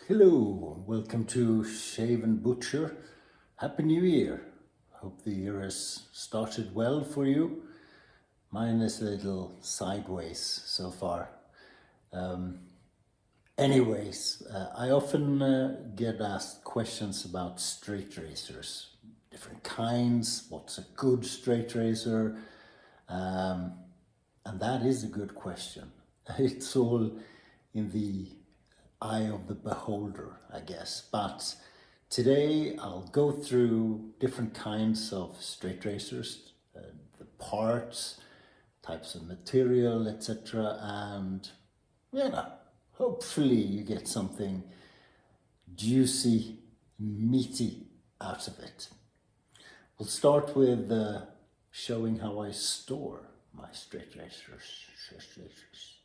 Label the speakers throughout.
Speaker 1: Hello, welcome to Shave&Butcher. Happy New Year. Hope the year has started well for you. Mine is a little sideways so far. I often get asked questions about straight razors, different kinds, what's a good straight razor, and that is a good question. It's all in the eye of the beholder, I guess. But today I'll go through different kinds of straight razors, the parts, types of material, etc. And hopefully you get something juicy, meaty out of it. We'll start with showing how I store my straight razors.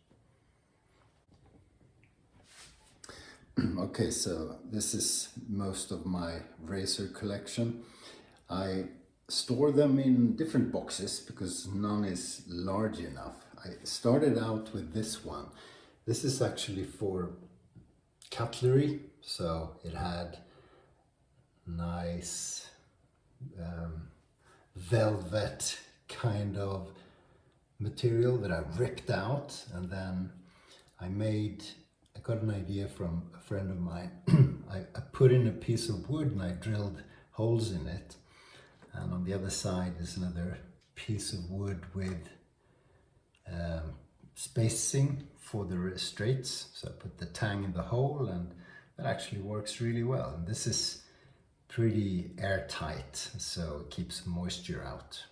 Speaker 1: Okay, so this is most of my razor collection. I store them in different boxes because none is large enough. I started out with this one. This is actually for cutlery, so it had nice velvet kind of material that I ripped out, and then I got an idea from a friend of mine. I put in a piece of wood and I drilled holes in it, and on the other side is another piece of wood with spacing for the straights. So I put the tang in the hole, and that actually works really well. And this is pretty airtight, so it keeps moisture out.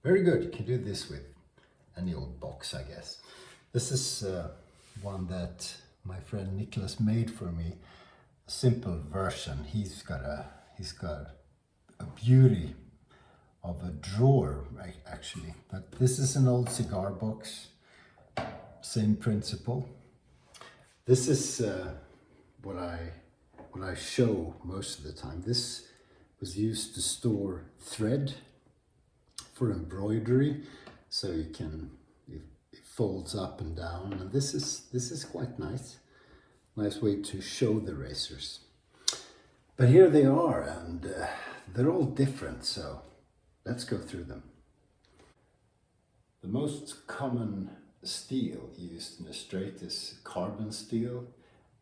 Speaker 1: Very good. You can do this with any old box, I guess. This is one that my friend Nicholas made for me, a simple version. He's got a beauty of a drawer, right, actually. But this is an old cigar box, same principle. This is what I show most of the time. This was used to store thread for embroidery, so it folds up and down, and this is quite nice way to show the razors. But here they are, and they're all different, so let's go through them. The most common steel used in a straight is carbon steel,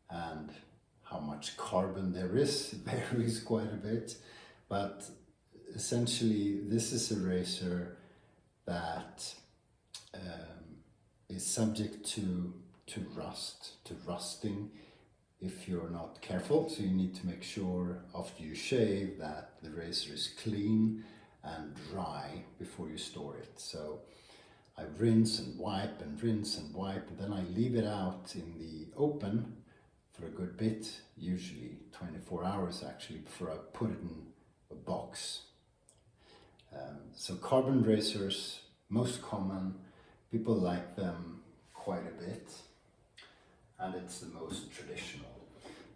Speaker 1: and how much carbon there is varies quite a bit, but essentially this is a razor that is subject to rusting if you're not careful. So you need to make sure after you shave that the razor is clean and dry before you store it. So I rinse and wipe and rinse and wipe, and then I leave it out in the open for a good bit, usually 24 hours actually, before I put it in a box. So carbon razors, most common. People like them quite a bit, and it's the most traditional.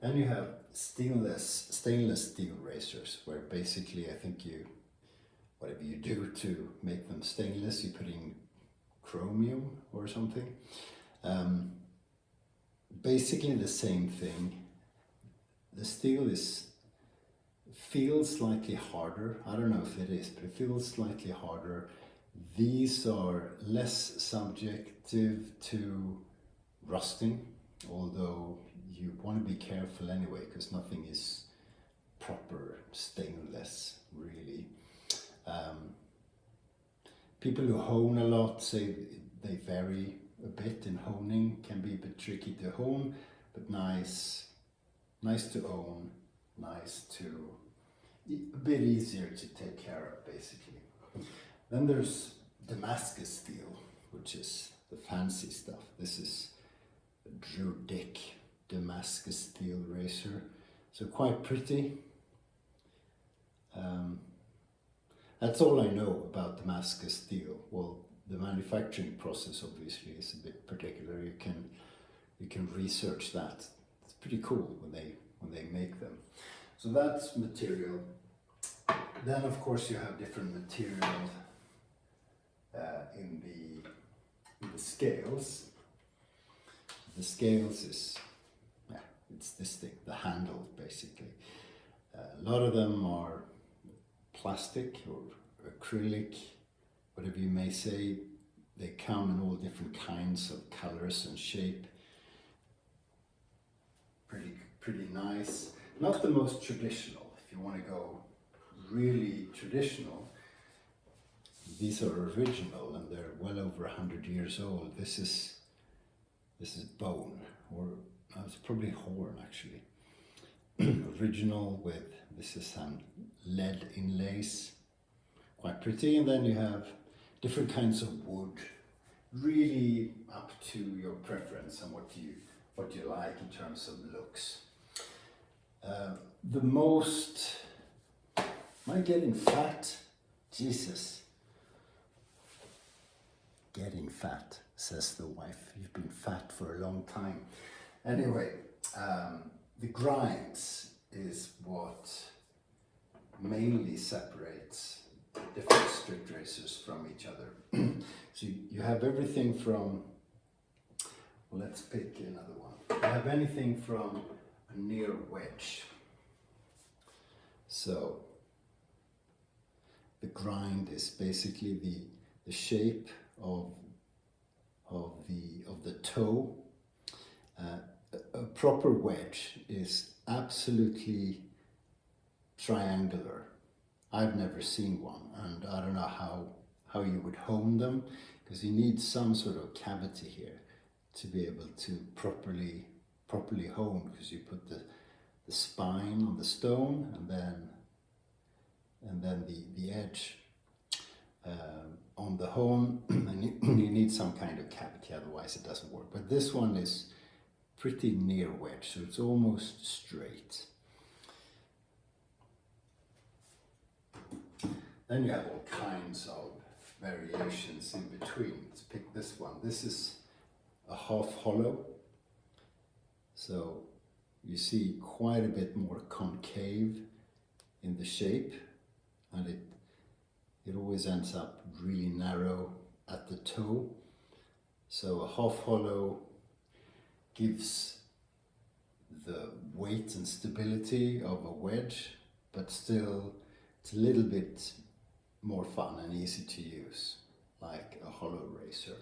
Speaker 1: Then you have stainless steel razors, where basically I think whatever you do to make them stainless, you put in chromium or something. Basically the same thing. The steel feels slightly harder. I don't know if it is, but it feels slightly harder. These are less subjective to rusting, although you want to be careful anyway, because nothing is proper stainless, really. People who hone a lot say they vary a bit in honing, can be a bit tricky to hone, but nice to own, a bit easier to take care of, basically. Then there's Damascus steel, which is the fancy stuff. This is a Drew Dick Damascus steel razor, so quite pretty. That's all I know about Damascus steel. Well, the manufacturing process obviously is a bit particular. You can research that. It's pretty cool when they make them. So that's material. Then of course you have different materials in the scales. The scales is it's this thing, the handle basically. A lot of them are plastic or acrylic, whatever you may say. They come in all different kinds of colors and shape. Pretty nice. Not the most traditional. If you want to go really traditional, these are original and they're well over 100 years old. This is bone, or no, it's probably horn actually. Original with, this is some lead inlays, quite pretty. And then you have different kinds of wood, really up to your preference and what you like in terms of looks. The most, am I getting fat? Jesus. Getting fat, says the wife. You've been fat for a long time. Anyway, the grinds is what mainly separates different straight racers from each other. So you have everything from, well, let's pick another one. You have anything from a near wedge. So the grind is basically the shape of the toe. A proper wedge is absolutely triangular. I've never seen one, and I don't know how you would hone them, because you need some sort of cavity here to be able to properly hone, because you put the spine on the stone and then the edge on the hone, and you need some kind of cavity, otherwise it doesn't work. But this one is pretty near wedge, so it's almost straight. Then you have all kinds of variations in between. Let's pick this one. This is a half hollow, so you see quite a bit more concave in the shape, and it always ends up really narrow at the toe. So a half hollow gives the weight and stability of a wedge, but still it's a little bit more fun and easy to use, like a hollow racer.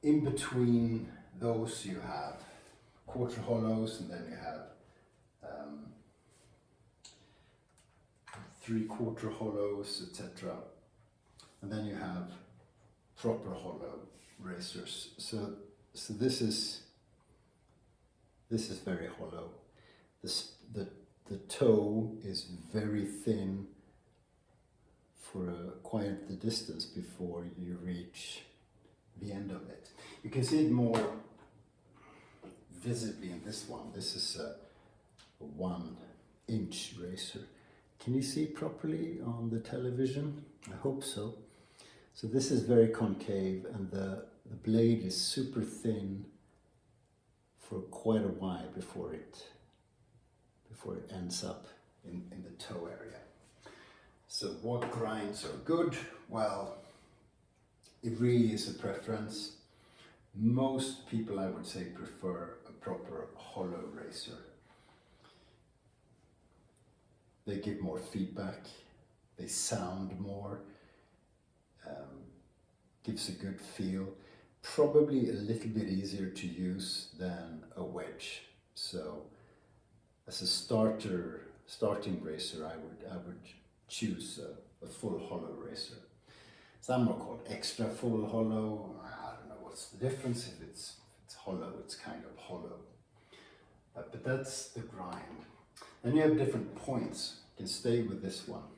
Speaker 1: In between those you have quarter hollows, and then you have 3/4 hollows, etc. And then you have proper hollow racers. So this is very hollow. The toe is very thin for quite the distance before you reach the end of it. You can see it more visibly in this one. This is a 1-inch racer. Can you see properly on the television? I hope so. So this is very concave, and the blade is super thin for quite a while before it ends up in the toe area. So what grinds are good? Well, it really is a preference. Most people, I would say, prefer a proper hollow racer. They give more feedback, they sound more, gives a good feel. Probably a little bit easier to use than a wedge. So as a starting racer, I would choose a full hollow racer. Some are called extra full hollow. I don't know what's the difference. If it's hollow, it's kind of hollow. But that's the grind. Then you have different points. You can stay with this one.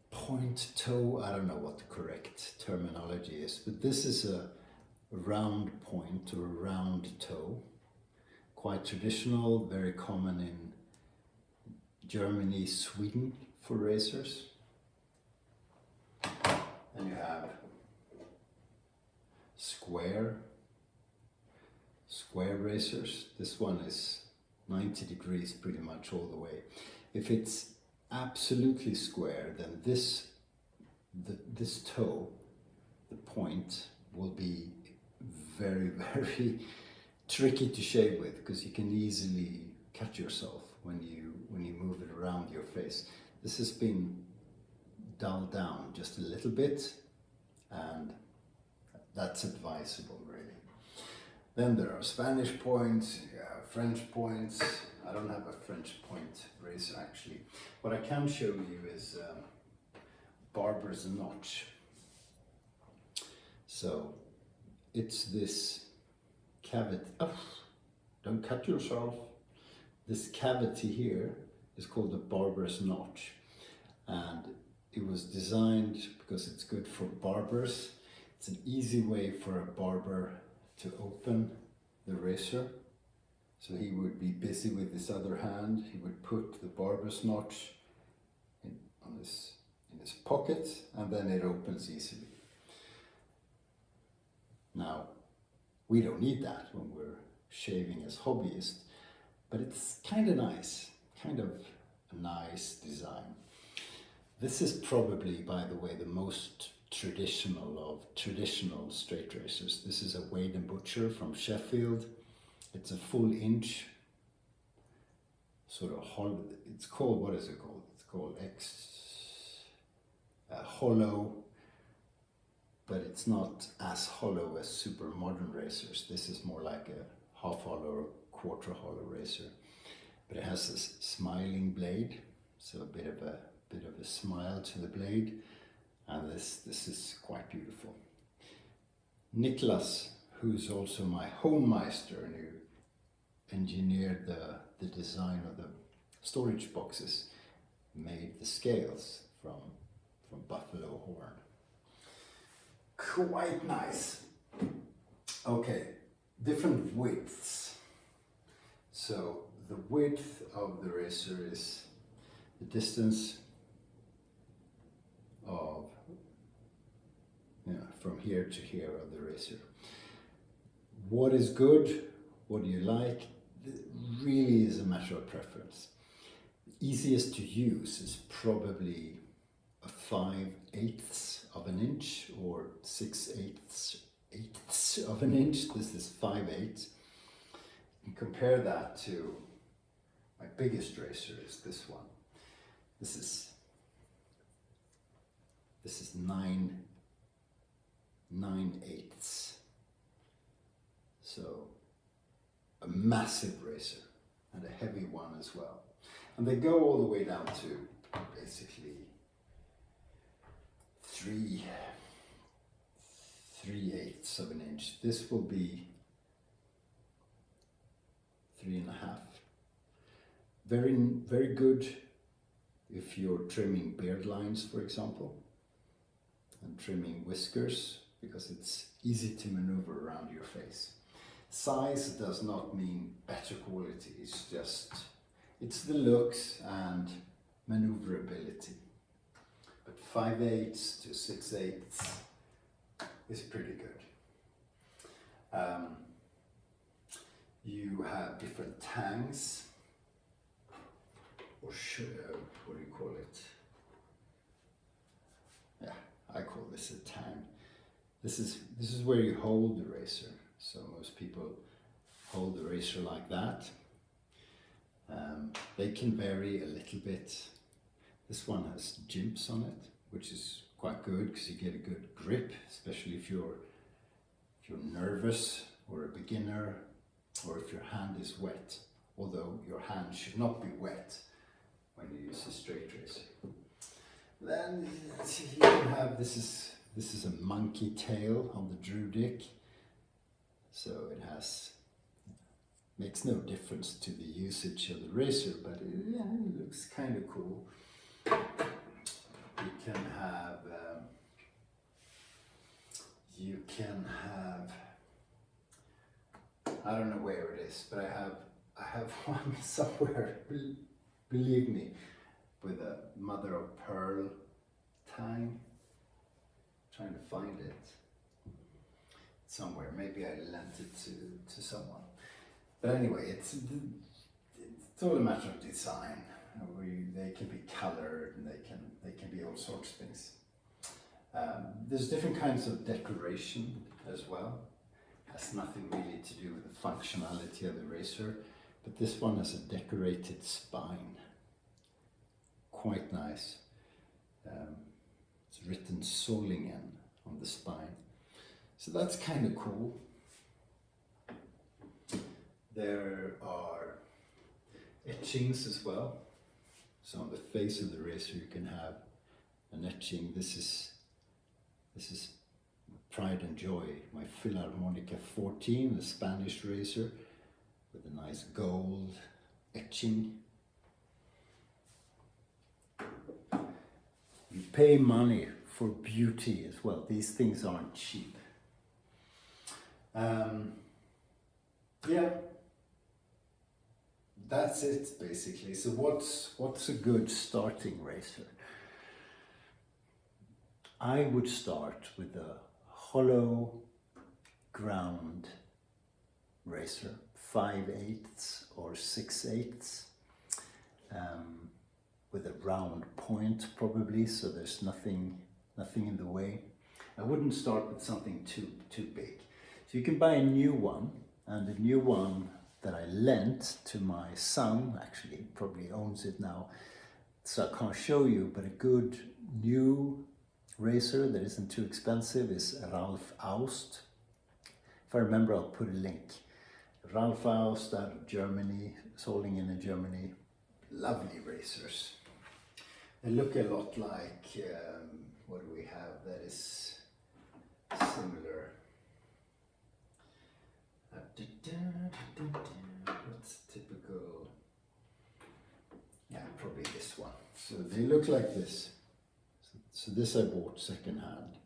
Speaker 1: Point toe, I don't know what the correct terminology is, but this is a round point or a round toe. Quite traditional, very common in Germany, Sweden for racers. Then you have square racers. This one is 90 degrees pretty much all the way. If it's absolutely square, then this toe, the point, will be very, very tricky to shave with because you can easily cut yourself when you move it around your face. This has been dulled down just a little bit, and that's advisable, really. Then there are Spanish points, French points. I don't have a French point razor actually. What I can show you is barber's notch. So it's this cavity. Oh, don't cut yourself. This cavity here is called the barber's notch, and it was designed because it's good for barbers. It's an easy way for a barber to open the razor. So he would be busy with his other hand. He would put the barber's notch in his pocket, and then it opens easily. Now, we don't need that when we're shaving as hobbyists, but it's kind of nice, kind of a nice design. This is probably, by the way, the most traditional of traditional straight razors. This is a Shave&Butcher from Sheffield. It's a full inch, sort of hollow. It's called, what is it called? It's called hollow, but it's not as hollow as super modern razors. This is more like a half hollow or quarter hollow razor, but it has this smiling blade, so a bit of a smile to the blade, and this is quite beautiful. Niklas, who's also my homemeister and who engineered the design of the storage boxes, made the scales from buffalo horn. Quite nice. Okay, different widths. So the width of the razor is the distance of, from here to here of the razor. What is good? What do you like? It really is a matter of preference. The easiest to use is probably a 5/8 of an inch or 6/8 of an inch. This is 5/8. You can compare that to my biggest razor is this one. This is 9/8. So a massive razor and a heavy one as well. And they go all the way down to basically 3/8 of an inch. This will be 3.5. Very, very good if you're trimming beard lines, for example, and trimming whiskers, because it's easy to maneuver around your face. Size does not mean better quality, it's the looks and maneuverability. But 5/8 to 6/8 is pretty good. You have different tangs, or what do you call it? Yeah, I call this a tang. This is where you hold the razor. So most people hold the razor like that. They can vary a little bit. This one has jimps on it, which is quite good because you get a good grip, especially if you're nervous or a beginner, or if your hand is wet. Although your hand should not be wet when you use a straight razor. Then you can have this is a monkey tail on the Drudic. So it makes no difference to the usage of the razor, but it looks kind of cool. You can have, I don't know where it is, but I have one somewhere, believe me, with a mother of pearl tang. Trying to find it somewhere. Maybe I lent it to someone. But anyway, it's all a matter of design. They can be colored and they can be all sorts of things. There's different kinds of decoration as well. has nothing really to do with the functionality of the razor, but this one has a decorated spine. Quite nice. It's written Solingen on the spine. So that's kind of cool. There are etchings as well. So on the face of the razor you can have an etching. This is Pride and Joy, my Philharmonica 14, the Spanish razor, with a nice gold etching. You pay money for beauty as well. These things aren't cheap. Yeah, that's it basically. So what's a good starting razor? I would start with a hollow ground razor, 5/8 or 6/8, with a round point probably, so there's nothing in the way. I wouldn't start with something too big. So you can buy a new one, and the new one that I lent to my son, actually probably owns it now, so I can't show you, but a good new razor that isn't too expensive is Ralf Aust. If I remember, I'll put a link. Ralf Aust out of Germany, Solingen in Germany. Lovely razors. They look a lot like, what do we have that is similar? What's typical? Yeah, probably this one. So they look like this. So this I bought secondhand,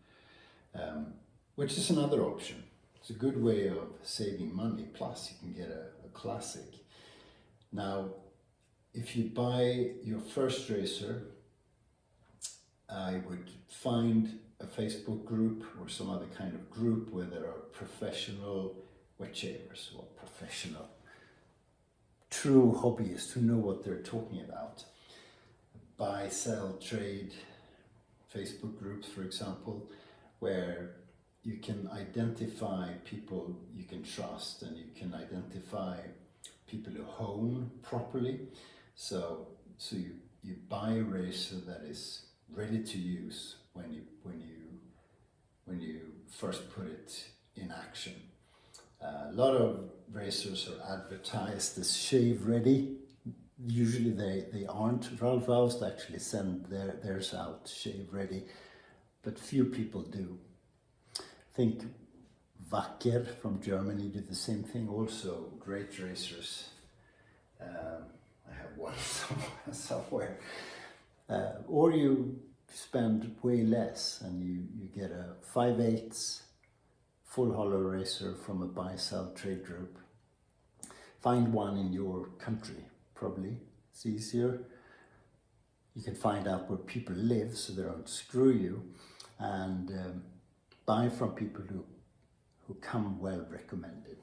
Speaker 1: which is another option. It's a good way of saving money, plus you can get a classic. Now, if you buy your first razor, I would find a Facebook group or some other kind of group where there are professional wet shavers, or professional, true hobbyists who know what they're talking about. Buy, sell, trade Facebook groups, for example, where you can identify people you can trust, and you can identify people who hone properly. So you buy a razor that is ready to use when you first put it in action. A lot of razors are advertised as shave ready. Usually they aren't. Ralf Aust actually send theirs out shave ready, but few people do. I think Wacker from Germany did the same thing, also great razors. I have one somewhere. Or you spend way less and you get a 5/8 full hollow razor from a buy-sell trade group. Find one in your country, probably. It's easier. You can find out where people live so they don't screw you, and buy from people who come well recommended.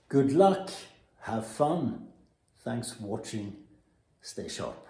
Speaker 1: Good luck, have fun. Thanks for watching. Stay sharp.